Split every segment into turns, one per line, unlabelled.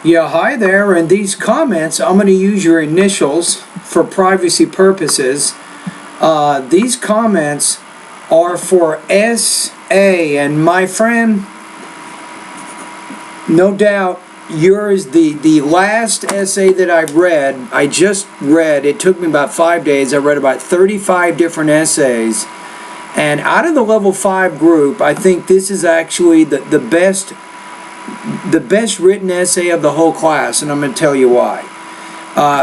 Yeah, hi there. In these comments, I'm going to use your initials for privacy purposes. These comments are for S.A. And my friend, no doubt, yours, the last essay that I just read, it took me about 5 days. I read about 35 different essays. And out of the level 5 group, I think this is actually the best written essay of the whole class, and I'm going to tell you why.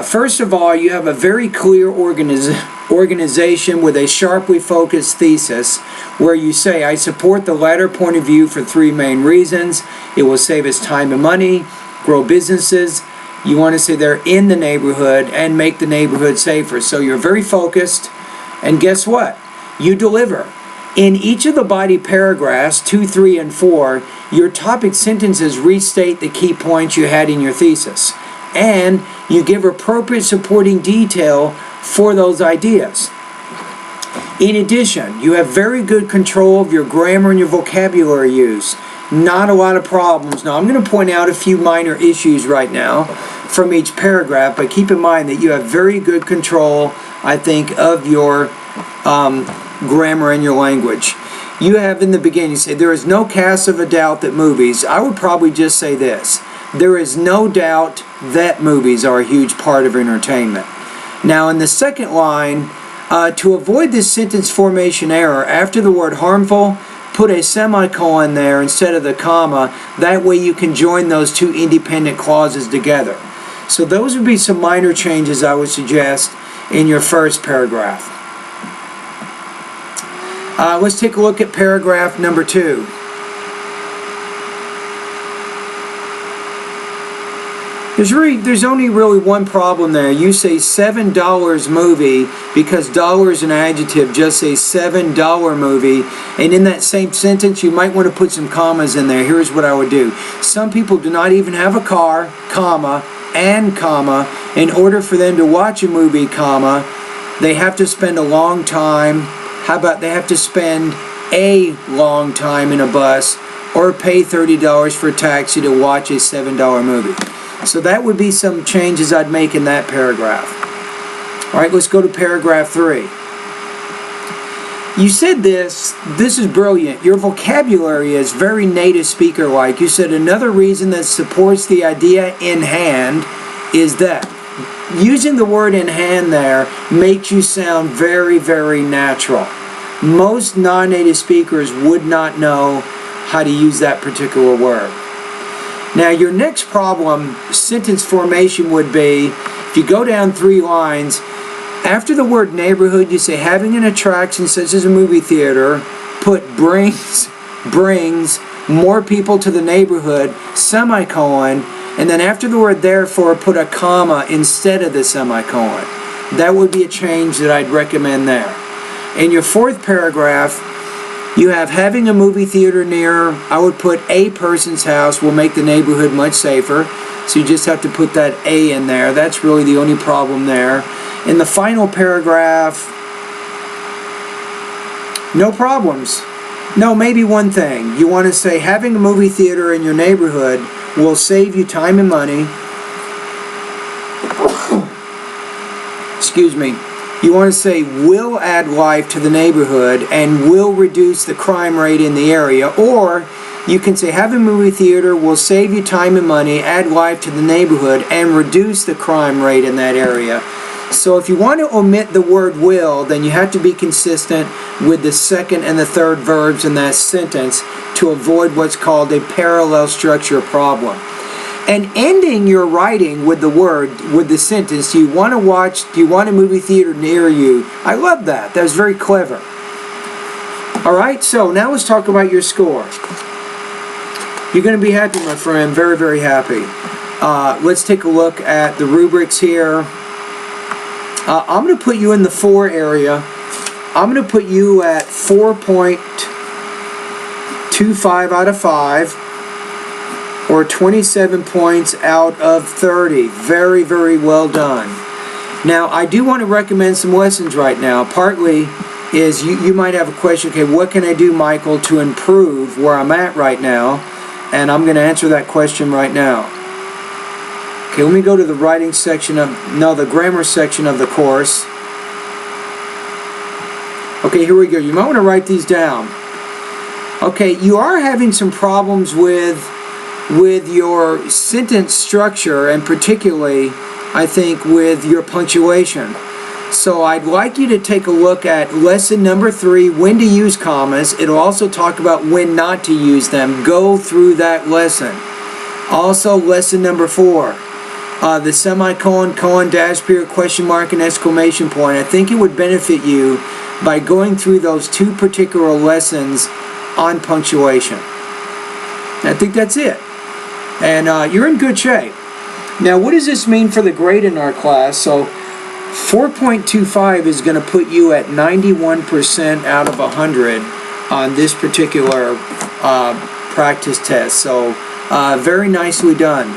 First of all, you have a very clear organization with a sharply focused thesis where you say, I support the latter point of view for 3 main reasons. It will save us time and money, grow businesses. You want to say they're in the neighborhood and make the neighborhood safer. So you're very focused, and guess what? You deliver. In each of the body paragraphs, 2, 3, and 4, your topic sentences restate the key points you had in your thesis. And you give appropriate supporting detail for those ideas. In addition, you have very good control of your grammar and your vocabulary use. Not a lot of problems. Now, I'm going to point out a few minor issues right now from each paragraph, but keep in mind that you have very good control, I think, of your grammar and your language. You have in the beginning, you say, there is no cast of a doubt that movies, I would probably just say this, there is no doubt that movies are a huge part of entertainment. Now in the second line, to avoid this sentence formation error, after the word harmful, put a semicolon there instead of the comma. That way you can join those 2 independent clauses together. So those would be some minor changes I would suggest in your first paragraph. Let's take a look at paragraph number 2. There's only really one problem there. You say $7 movie because dollar is an adjective. Just say $7 movie. And in that same sentence, you might want to put some commas in there. Here's what I would do. Some people do not even have a car, comma, and comma. In order for them to watch a movie, comma, they have to spend a long time. How about they have to spend a long time in a bus or pay $30 for a taxi to watch a $7 movie. So that would be some changes I'd make in that paragraph. All right, let's go to paragraph 3. You said this is brilliant. Your vocabulary is very native speaker-like. You said another reason that supports the idea in hand is that using the word in hand there makes you sound very, very natural. Most non-native speakers would not know how to use that particular word. Now your next problem, sentence formation, would be, if you go down 3 lines, after the word neighborhood you say having an attraction such as a movie theater, put brings more people to the neighborhood, semicolon, and then after the word therefore put a comma instead of the semicolon. That would be a change that I'd recommend there. In your 4th paragraph, you have having a movie theater near, I would put a person's house will make the neighborhood much safer. So you just have to put that a in there. That's really the only problem there. In the final paragraph, no problems. No, maybe one thing. You want to say having a movie theater in your neighborhood will save you time and money. Excuse me. You want to say will add life to the neighborhood and will reduce the crime rate in the area. Or you can say having a movie theater will save you time and money, add life to the neighborhood, and reduce the crime rate in that area. So if you want to omit the word will, then you have to be consistent with the second and the third verbs in that sentence to avoid what's called a parallel structure problem. And ending your writing with the word, with the sentence, do you want a movie theater near you? I love that. That was very clever. All right, so now let's talk about your score. You're going to be happy, my friend, very, very happy. Let's take a look at the rubrics here. I'm going to put you in the 4 area. I'm going to put you at 4.25 out of 5. Or 27 points out of 30. Very, very well done. Now, I do want to recommend some lessons right now. Partly is you might have a question, okay, what can I do, Michael, to improve where I'm at right now? And I'm going to answer that question right now. Okay, let me go to the writing section the grammar section of the course. Okay, here we go. You might want to write these down. Okay, you are having some problems with your sentence structure, and particularly, I think, with your punctuation. So I'd like you to take a look at lesson number 3, when to use commas. It'll also talk about when not to use them. Go through that lesson. Also, lesson number 4, the semicolon, colon, dash, period, question mark, and exclamation point. I think it would benefit you by going through those 2 particular lessons on punctuation. I think that's it. And you're in good shape. Now, what does this mean for the grade in our class? So 4.25 is going to put you at 91% out of 100 on this particular practice test. So very nicely done.